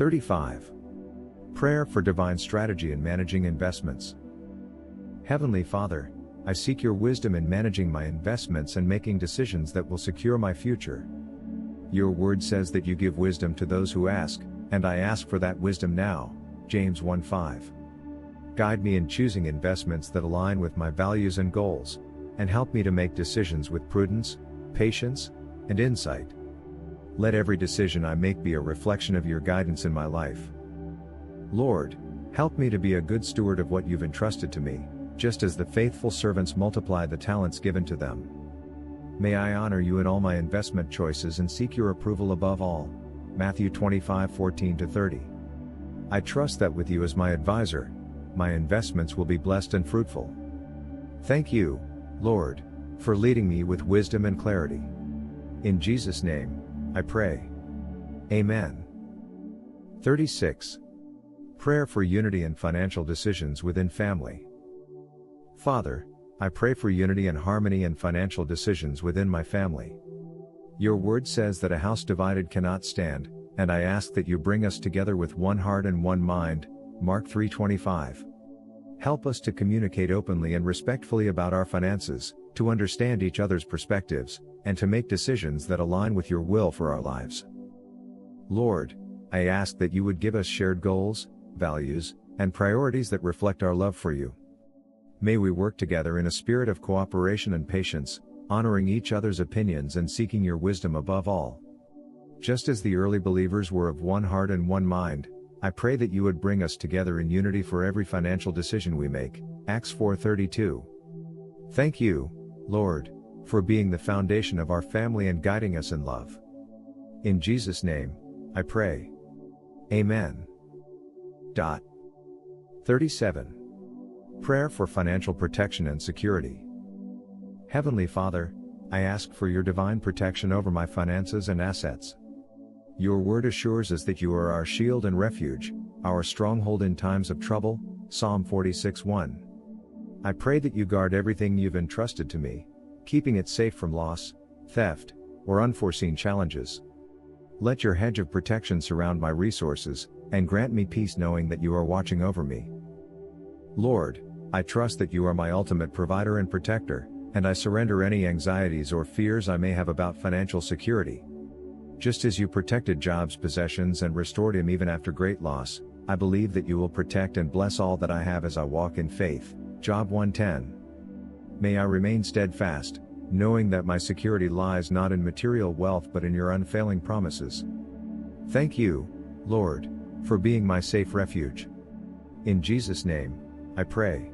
35. Prayer for divine strategy in managing investments. Heavenly Father, I seek your wisdom in managing my investments and making decisions that will secure my future. Your word says that you give wisdom to those who ask, and I ask for that wisdom now. James 1:5. Guide me in choosing investments that align with my values and goals, and help me to make decisions with prudence, patience, and insight. Let every decision I make be a reflection of your guidance in my life. Lord, help me to be a good steward of what you've entrusted to me, just as the faithful servants multiply the talents given to them. May I honor you in all my investment choices and seek your approval above all. Matthew 25:14-30. I trust that with you as my advisor, my investments will be blessed and fruitful. Thank you, Lord, for leading me with wisdom and clarity. In Jesus' name, I pray. Amen. 36. Prayer for unity and financial decisions within family. Father, I pray for unity and harmony in financial decisions within my family. Your word says that a house divided cannot stand, and I ask that you bring us together with one heart and one mind. Mark 3:25. Help us to communicate openly and respectfully about our finances, to understand each other's perspectives, and to make decisions that align with your will for our lives. Lord, I ask that you would give us shared goals, values, and priorities that reflect our love for you. May we work together in a spirit of cooperation and patience, honoring each other's opinions and seeking your wisdom above all. Just as the early believers were of one heart and one mind, I pray that you would bring us together in unity for every financial decision we make. Acts 4:32. Thank you, Lord, for being the foundation of our family and guiding us in love. In Jesus' name, I pray. Amen. 37. Prayer for financial protection and security. Heavenly Father, I ask for your divine protection over my finances and assets. Your word assures us that you are our shield and refuge, our stronghold in times of trouble. Psalm 46:1. I pray that you guard everything you've entrusted to me, keeping it safe from loss, theft, or unforeseen challenges. Let your hedge of protection surround my resources, and grant me peace knowing that you are watching over me. Lord, I trust that you are my ultimate provider and protector, and I surrender any anxieties or fears I may have about financial security. Just as you protected Job's possessions and restored him even after great loss, I believe that you will protect and bless all that I have as I walk in faith. Job 1:10. May I remain steadfast, knowing that my security lies not in material wealth but in your unfailing promises. Thank you, Lord, for being my safe refuge. In Jesus' name, I pray.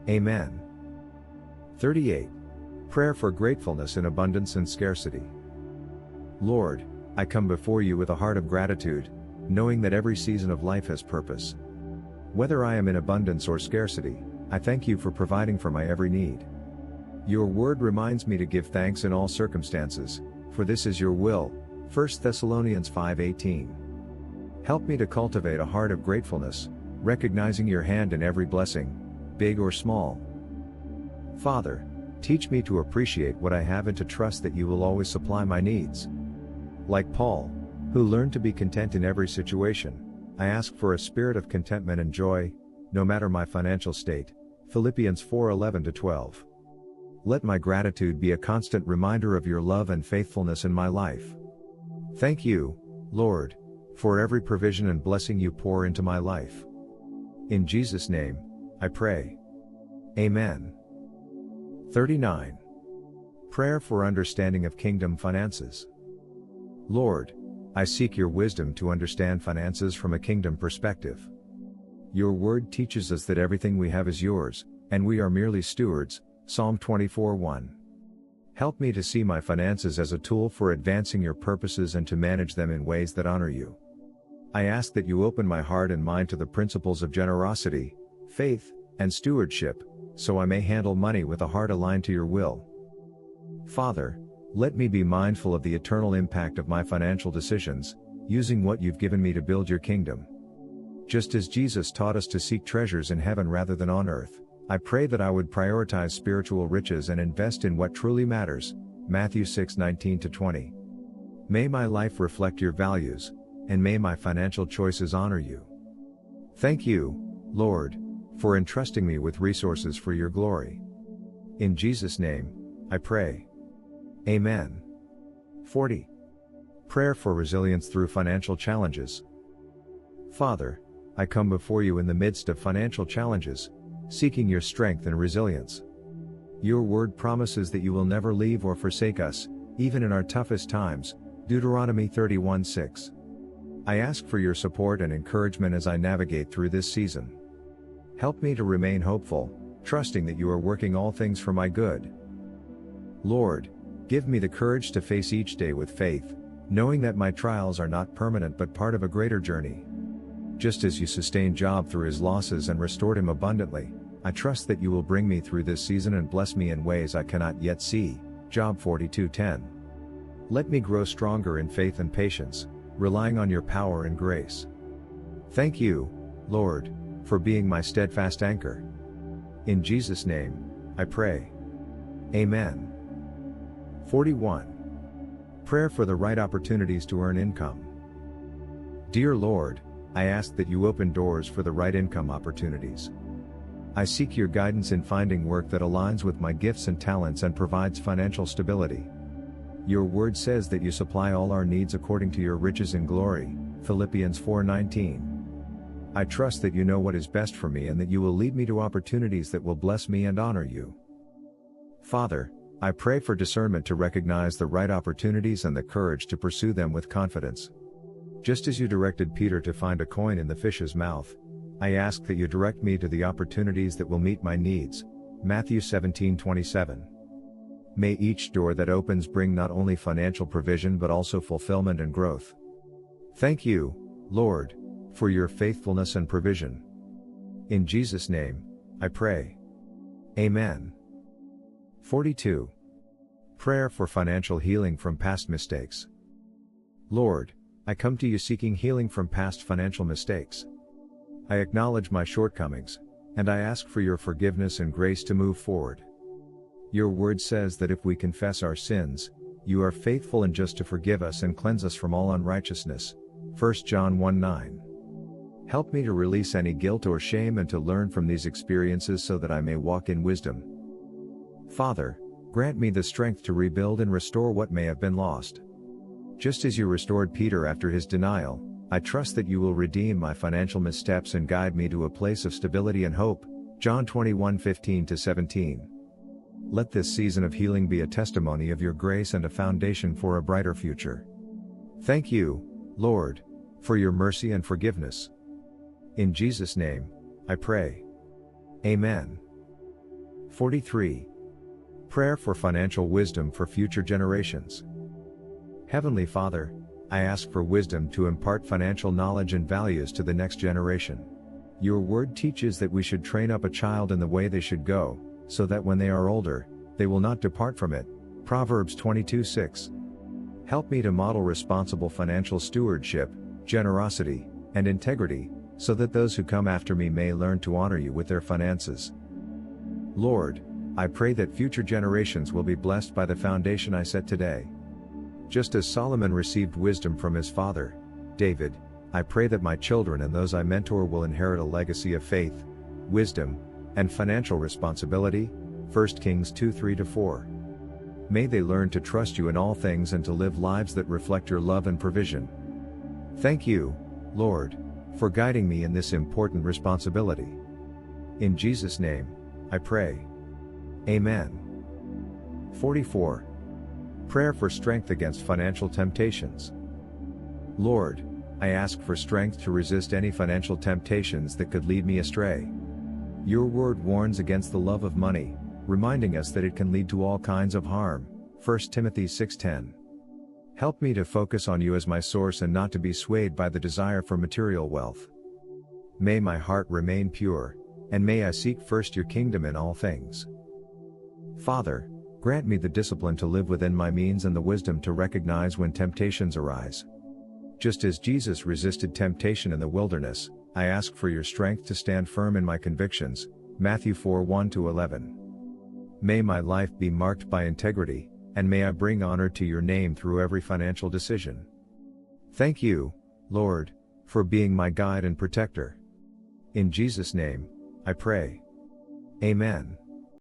Amen. 38. Prayer for gratefulness in abundance and scarcity. Lord, I come before you with a heart of gratitude, knowing that every season of life has purpose. Whether I am in abundance or scarcity, I thank you for providing for my every need. Your word reminds me to give thanks in all circumstances, for this is your will. 1 Thessalonians 5:18. Help me to cultivate a heart of gratefulness, recognizing your hand in every blessing, big or small. Father, teach me to appreciate what I have and to trust that you will always supply my needs. Like Paul, who learned to be content in every situation, I ask for a spirit of contentment and joy, no matter my financial state. Philippians 4:11-12. Let my gratitude be a constant reminder of your love and faithfulness in my life. Thank you, Lord, for every provision and blessing you pour into my life. In Jesus' name, I pray. Amen. 39. Prayer for understanding of kingdom finances. Lord, I seek your wisdom to understand finances from a kingdom perspective. Your word teaches us that everything we have is yours, and we are merely stewards. Psalm 24:1. Help me to see my finances as a tool for advancing your purposes and to manage them in ways that honor you. I ask that you open my heart and mind to the principles of generosity, faith, and stewardship, so I may handle money with a heart aligned to your will. Father, let me be mindful of the eternal impact of my financial decisions, using what you've given me to build your kingdom. Just as Jesus taught us to seek treasures in heaven rather than on earth, I pray that I would prioritize spiritual riches and invest in what truly matters. Matthew 6:19-20. May my life reflect your values, and may my financial choices honor you. Thank you, Lord, for entrusting me with resources for your glory. In Jesus' name, I pray. Amen. 40. Prayer for resilience through financial challenges. Father, I come before you in the midst of financial challenges, seeking your strength and resilience. Your word promises that you will never leave or forsake us, even in our toughest times, Deuteronomy 31:6. I ask for your support and encouragement as I navigate through this season. Help me to remain hopeful, trusting that you are working all things for my good. Lord, give me the courage to face each day with faith, knowing that my trials are not permanent but part of a greater journey. Just as you sustained Job through his losses and restored him abundantly, I trust that you will bring me through this season and bless me in ways I cannot yet see. Job 42:10. Let me grow stronger in faith and patience, relying on your power and grace. Thank you, Lord, for being my steadfast anchor. In Jesus' name, I pray. Amen. 41. Prayer for the right opportunities to earn income. Dear Lord, I ask that you open doors for the right income opportunities. I seek your guidance in finding work that aligns with my gifts and talents and provides financial stability. Your word says that you supply all our needs according to your riches in glory, Philippians 4:19. I trust that you know what is best for me and that you will lead me to opportunities that will bless me and honor you. Father, I pray for discernment to recognize the right opportunities and the courage to pursue them with confidence. Just as you directed Peter to find a coin in the fish's mouth, I ask that you direct me to the opportunities that will meet my needs, Matthew 17:27. May each door that opens bring not only financial provision but also fulfillment and growth. Thank you, Lord, for your faithfulness and provision. In Jesus' name, I pray. Amen. 42. Prayer for financial healing from past mistakes. Lord, I come to you seeking healing from past financial mistakes. I acknowledge my shortcomings, and I ask for your forgiveness and grace to move forward. Your word says that if we confess our sins, you are faithful and just to forgive us and cleanse us from all unrighteousness, 1 John 1:9. Help me to release any guilt or shame and to learn from these experiences so that I may walk in wisdom. Father, grant me the strength to rebuild and restore what may have been lost. Just as you restored Peter after his denial, I trust that you will redeem my financial missteps and guide me to a place of stability and hope, John 21:15-17. Let this season of healing be a testimony of your grace and a foundation for a brighter future. Thank you, Lord, for your mercy and forgiveness. In Jesus' name, I pray. Amen. 43. Prayer for financial wisdom for future generations. Heavenly Father, I ask for wisdom to impart financial knowledge and values to the next generation. Your word teaches that we should train up a child in the way they should go, so that when they are older, they will not depart from it. Proverbs 22:6. Help me to model responsible financial stewardship, generosity, and integrity, so that those who come after me may learn to honor you with their finances. Lord, I pray that future generations will be blessed by the foundation I set today. Just as Solomon received wisdom from his father, David, I pray that my children and those I mentor will inherit a legacy of faith, wisdom, and financial responsibility, 1 Kings 2:3-4. May they learn to trust you in all things and to live lives that reflect your love and provision. Thank you, Lord, for guiding me in this important responsibility. In Jesus' name, I pray. Amen. 44. Prayer for strength against financial temptations. Lord, I ask for strength to resist any financial temptations that could lead me astray. Your word warns against the love of money, reminding us that it can lead to all kinds of harm, 1 Timothy 6:10. Help me to focus on you as my source and not to be swayed by the desire for material wealth. May my heart remain pure, and may I seek first your kingdom in all things. Father, grant me the discipline to live within my means and the wisdom to recognize when temptations arise. Just as Jesus resisted temptation in the wilderness, I ask for your strength to stand firm in my convictions, Matthew 4:1-11. May my life be marked by integrity, and may I bring honor to your name through every financial decision. Thank you, Lord, for being my guide and protector. In Jesus' name, I pray. Amen.